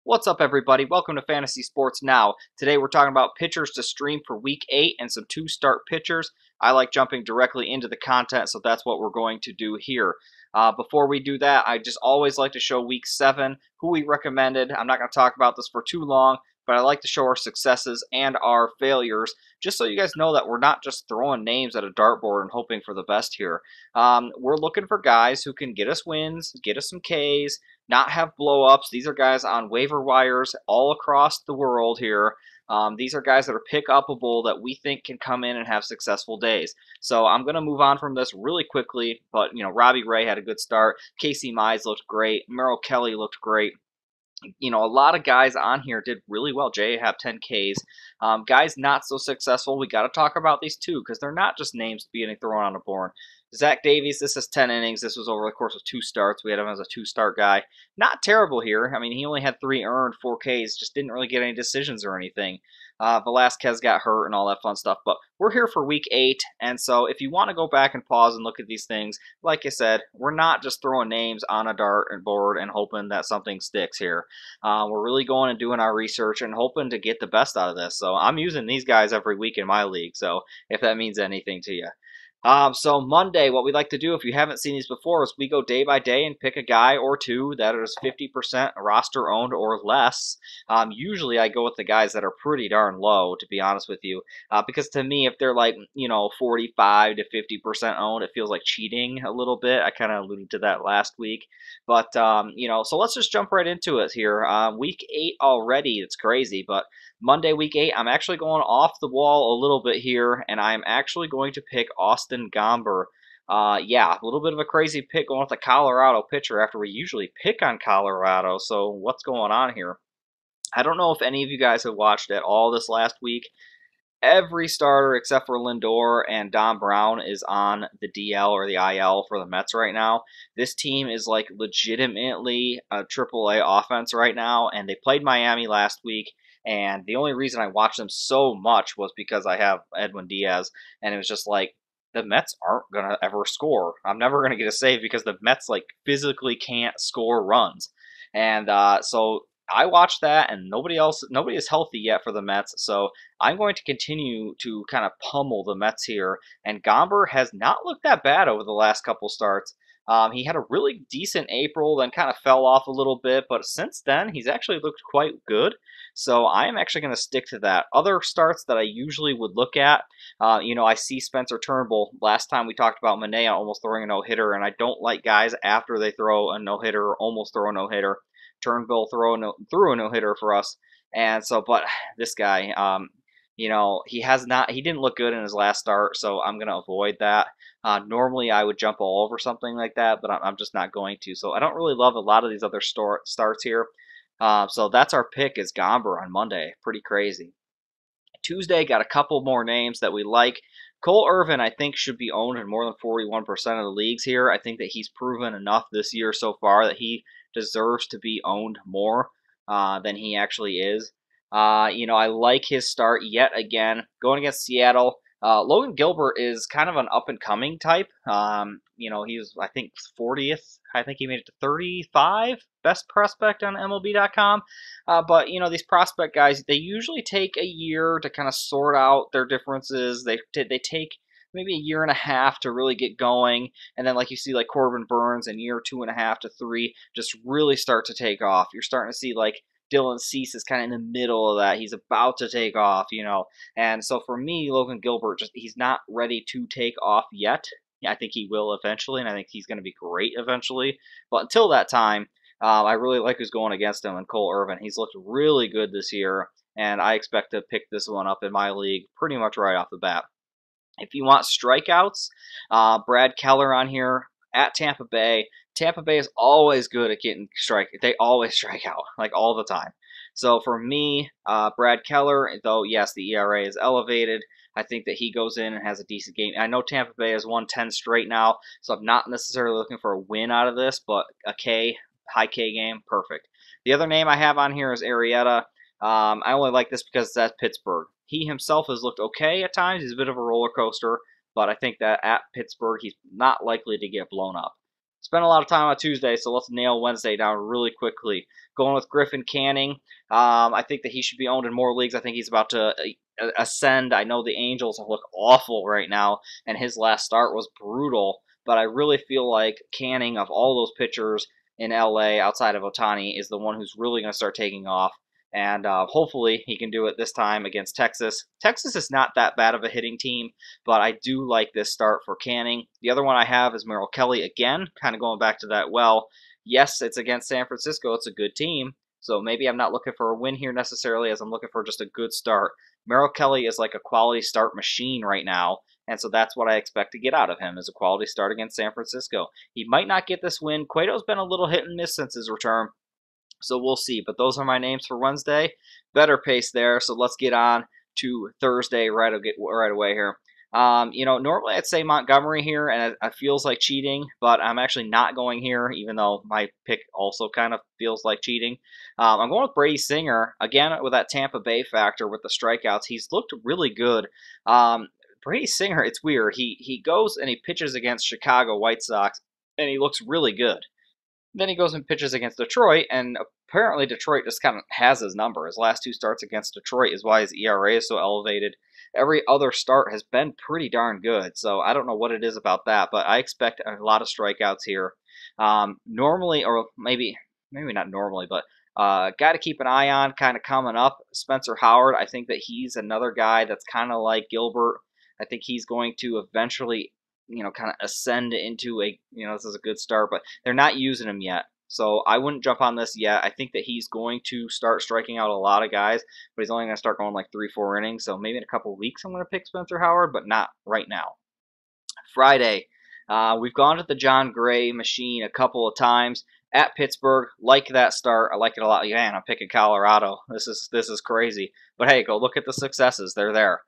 What's up, everybody? Welcome to Fantasy Sports Now. Today we're talking about pitchers to stream for Week 8 and some two-start pitchers. I like jumping directly into the content, so that's what we're going to do here. Before we do that, I just always like to show Week 7, who we recommended. I'm not going to talk about this for too long, but I like to show our successes and our failures, just so you guys know that we're not just throwing names at a dartboard and hoping for the best here. We're looking for guys who can get us wins, get us some Ks, not have blow-ups. These are guys on waiver wires all across the world here. These are guys that are pick-upable that we think can come in and have successful days. So I'm going to move on from this really quickly, but, Robbie Ray had a good start. Casey Mize looked great. Merrill Kelly looked great. A lot of guys on here did really well. Jay have 10 Ks. Guys not so successful, we got to talk about these too, because they're not just names getting thrown on a board. Zach Davies, this is 10 innings. This was over the course of 2 starts. We had him as a 2-start guy. Not terrible here. I mean, he only had 3 earned, 4 Ks, just didn't really get any decisions or anything. Velasquez got hurt and all that fun stuff, but we're here for Week 8, and so if you want to go back and pause and look at these things, like I said, we're not just throwing names on a dartboard and hoping that something sticks here. We're really going and doing our research and hoping to get the best out of this. So I'm using these guys every week in my league, so if that means anything to you. So Monday, what we like to do, if you haven't seen these before, is we go day by day and pick a guy or two that is 50% roster owned or less. Usually I go with the guys that are pretty darn low, to be honest with you, because to me, if they're like, 45 to 50% owned, it feels like cheating a little bit. I kind of alluded to that last week, but, so let's just jump right into it here. Week 8 already, it's crazy, but Monday, Week 8, I'm actually going off the wall a little bit here, and I'm actually going to pick Austin Gomber. Yeah, a little bit of a crazy pick going with a Colorado pitcher after we usually pick on Colorado, so what's going on here? I don't know if any of you guys have watched at all this last week. Every starter except for Lindor and Don Brown is on the DL or the IL for the Mets right now. This team is like legitimately a AAA offense right now, and they played Miami last week. And the only reason I watched them so much was because I have Edwin Diaz, and it was just like, the Mets aren't going to ever score. I'm never going to get a save because the Mets like physically can't score runs. And so I watched that, and nobody is healthy yet for the Mets, so I'm going to continue to kind of pummel the Mets here. And Gomber has not looked that bad over the last couple starts. He had a really decent April, then kind of fell off a little bit, but since then, he's actually looked quite good. So I am actually going to stick to that. Other starts that I usually would look at, I see Spencer Turnbull. Last time we talked about Manea almost throwing a no-hitter, and I don't like guys after they throw a no-hitter or almost throw a no-hitter. Turnbull threw a no-hitter for us, and so, but this guy, he didn't look good in his last start, so I'm going to avoid that. Normally I would jump all over something like that, but I'm just not going to. So I don't really love a lot of these other starts here. So that's our pick is Gomber on Monday. Pretty crazy. Tuesday, got a couple more names that we like. Cole Irvin, I think, should be owned in more than 41% of the leagues here. I think that he's proven enough this year so far that he deserves to be owned more than he actually is. I like his start yet again. Going against Seattle, Logan Gilbert is kind of an up-and-coming type. He's, I think, 40th. I think he made it to 35 best prospect on MLB.com. But, these prospect guys, they usually take a year to kind of sort out their differences. They take maybe a year and a half to really get going. And then, like you see, like Corbin Burns in year 2.5 to 3 just really start to take off. You're starting to see, like, Dylan Cease is kind of in the middle of that. He's about to take off, And so for me, Logan Gilbert, he's not ready to take off yet. Yeah, I think he will eventually, and I think he's going to be great eventually. But until that time, I really like who's going against him, and Cole Irvin. He's looked really good this year, and I expect to pick this one up in my league pretty much right off the bat. If you want strikeouts, Brad Keller on here at Tampa Bay. Tampa Bay is always good at getting They always strike out, like all the time. So for me, Brad Keller, though, yes, the ERA is elevated, I think that he goes in and has a decent game. I know Tampa Bay has won 10 straight now, so I'm not necessarily looking for a win out of this, but a high K game, perfect. The other name I have on here is Arrieta. I only like this because that's Pittsburgh. He himself has looked okay at times. He's a bit of a roller coaster, but I think that at Pittsburgh, he's not likely to get blown up. spent a lot of time on Tuesday, so let's nail Wednesday down really quickly. Going with Griffin Canning. I think that he should be owned in more leagues. I think he's about to ascend. I know the Angels look awful right now, and his last start was brutal, but I really feel like Canning, of all those pitchers in LA outside of Ohtani, is the one who's really going to start taking off. And hopefully he can do it this time against Texas. Texas is not that bad of a hitting team, but I do like this start for Canning. The other one I have is Merrill Kelly again, kind of going back to that well. Yes, it's against San Francisco. It's a good team. So maybe I'm not looking for a win here necessarily, as I'm looking for just a good start. Merrill Kelly is like a quality start machine right now, and so that's what I expect to get out of him, is a quality start against San Francisco. He might not get this win. Cueto's been a little hit and miss since his return, so we'll see. But those are my names for Wednesday. Better pace there, so let's get on to Thursday right away here. Normally I'd say Montgomery here, and it feels like cheating, but I'm actually not going here, even though my pick also kind of feels like cheating. I'm going with Brady Singer, again, with that Tampa Bay factor with the strikeouts. He's looked really good. Brady Singer, it's weird. He goes and he pitches against Chicago White Sox, and he looks really good. Then he goes and pitches against Detroit, and apparently Detroit just kind of has his number. His last two starts against Detroit is why his ERA is so elevated. Every other start has been pretty darn good, so I don't know what it is about that, but I expect a lot of strikeouts here. Normally, or maybe not normally, but got to keep an eye on kind of coming up, Spencer Howard. I think that he's another guy that's kind of like Gilbert. I think he's going to eventually kind of ascend into this is a good start, but they're not using him yet. So I wouldn't jump on this yet. I think that he's going to start striking out a lot of guys, but he's only going to start going like 3-4 innings. So maybe in a couple of weeks I'm going to pick Spencer Howard, but not right now. Friday, we've gone to the John Gray machine a couple of times at Pittsburgh. Like that start. I like it a lot. Man, I'm picking Colorado. This is crazy. But hey, go look at the successes. They're there.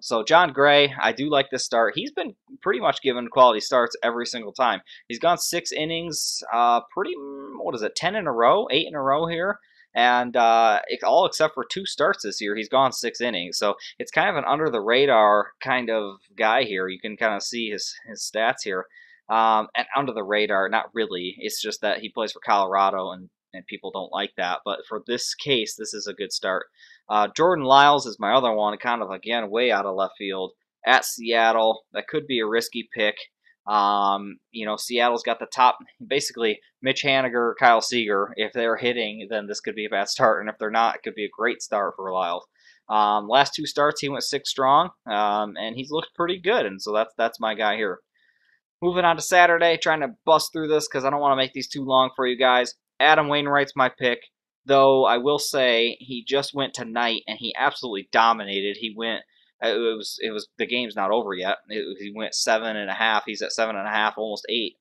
So John Gray, I do like this start. He's been pretty much given quality starts every single time. He's gone 6 innings, 10 in a row, 8 in a row here. And all except for 2 starts this year, he's gone 6 innings. So it's kind of an under-the-radar kind of guy here. You can kind of see his stats here. And under the radar, not really. It's just that he plays for Colorado, and people don't like that. But for this case, this is a good start. Jordan Lyles is my other one, kind of, again, way out of left field. At Seattle, that could be a risky pick. Seattle's got the top, basically, Mitch Haniger, Kyle Seager. If they're hitting, then this could be a bad start. And if they're not, it could be a great start for Lyles. Last 2 starts, he went 6 strong, and he's looked pretty good. And so that's my guy here. Moving on to Saturday, trying to bust through this because I don't want to make these too long for you guys. Adam Wainwright's my pick, though I will say he just went tonight and he absolutely dominated. He went, the game's not over yet. He went 7.5. He's at 7.5, almost 8.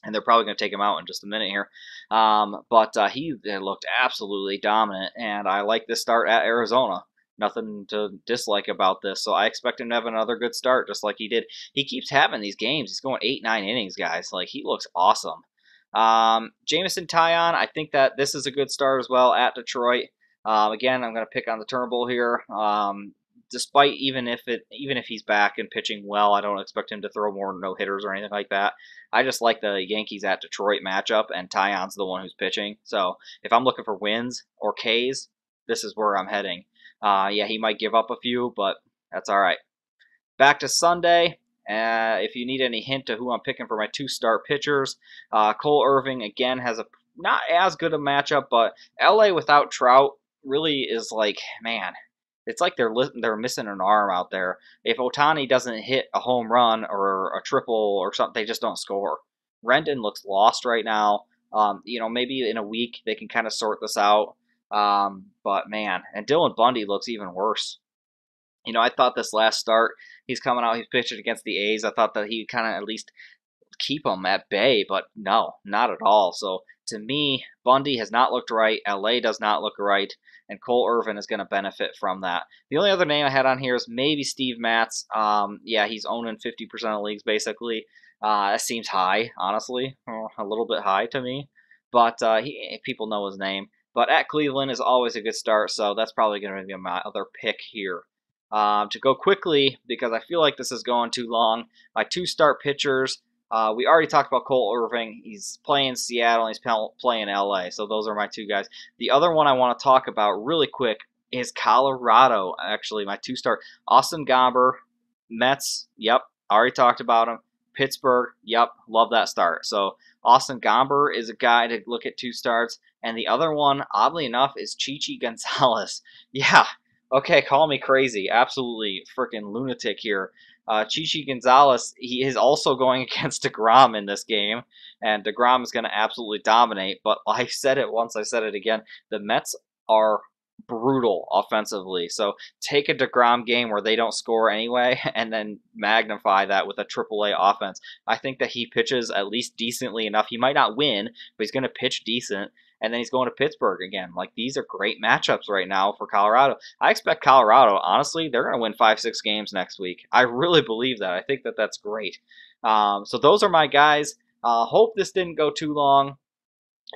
And they're probably going to take him out in just a minute here. But he looked absolutely dominant, and I like this start at Arizona. Nothing to dislike about this, so I expect him to have another good start, just like he did. He keeps having these games. He's going 8-9 innings, guys. Like, he looks awesome. Jameson Taillon, I think that this is a good start as well at Detroit. Again, I'm going to pick on the Turnbull here. Despite even if he's back and pitching well, I don't expect him to throw more no-hitters or anything like that. I just like the Yankees at Detroit matchup, and Taillon's the one who's pitching. So if I'm looking for wins or Ks, this is where I'm heading. Yeah, he might give up a few, but that's all right. Back to Sunday. If you need any hint to who I'm picking for my 2-start pitchers, Cole Irvin, again, has a not as good a matchup, but LA without Trout really is like, man, it's like they're missing an arm out there. If Ohtani doesn't hit a home run or a triple or something, they just don't score. Rendon looks lost right now. Maybe in a week they can kind of sort this out. But man, and Dylan Bundy looks even worse. I thought this last start, he's coming out, he's pitching against the A's. I thought that he'd kind of at least keep them at bay, but no, not at all. So to me, Bundy has not looked right. LA does not look right, and Cole Irvin is going to benefit from that. The only other name I had on here is maybe Steve Matz. Yeah, he's owning 50% of leagues basically. That seems high, honestly, a little bit high to me, but people know his name. But at Cleveland is always a good start, so that's probably going to be my other pick here. To go quickly, because I feel like this is going too long, my 2-start pitchers, We already talked about Cole Irvin. He's playing Seattle. He's playing LA. So those are my two guys. The other one I want to talk about really quick is Colorado. Actually, my two-start Austin Gomber, Mets. Yep, already talked about him. Pittsburgh. Yep, love that start. So Austin Gomber is a guy to look at two starts, and the other one, oddly enough, is Chichi Gonzalez. Yeah. Okay, call me crazy. Absolutely freaking lunatic here. Chichi Gonzalez, he is also going against DeGrom in this game, and DeGrom is going to absolutely dominate. But I said it once, I said it again. The Mets are brutal offensively. So take a DeGrom game where they don't score anyway, and then magnify that with a AAA offense. I think that he pitches at least decently enough. He might not win, but he's going to pitch decent. And then he's going to Pittsburgh again. Like, these are great matchups right now for Colorado. I expect Colorado, honestly, they're going to win 5-6 games next week. I really believe that. I think that that's great. So those are my guys. Hope this didn't go too long.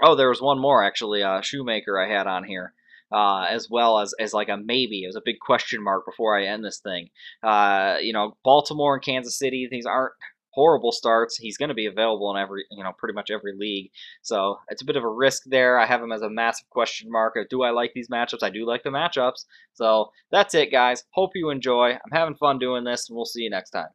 Oh, there was one more, actually, Shoemaker I had on here. As well as like a maybe. It was a big question mark before I end this thing. Baltimore and Kansas City, these aren't horrible starts. He's going to be available in pretty much every league. So it's a bit of a risk there. I have him as a massive question mark. Do I like these matchups? I do like the matchups. So that's it, guys. Hope you enjoy. I'm having fun doing this, and we'll see you next time.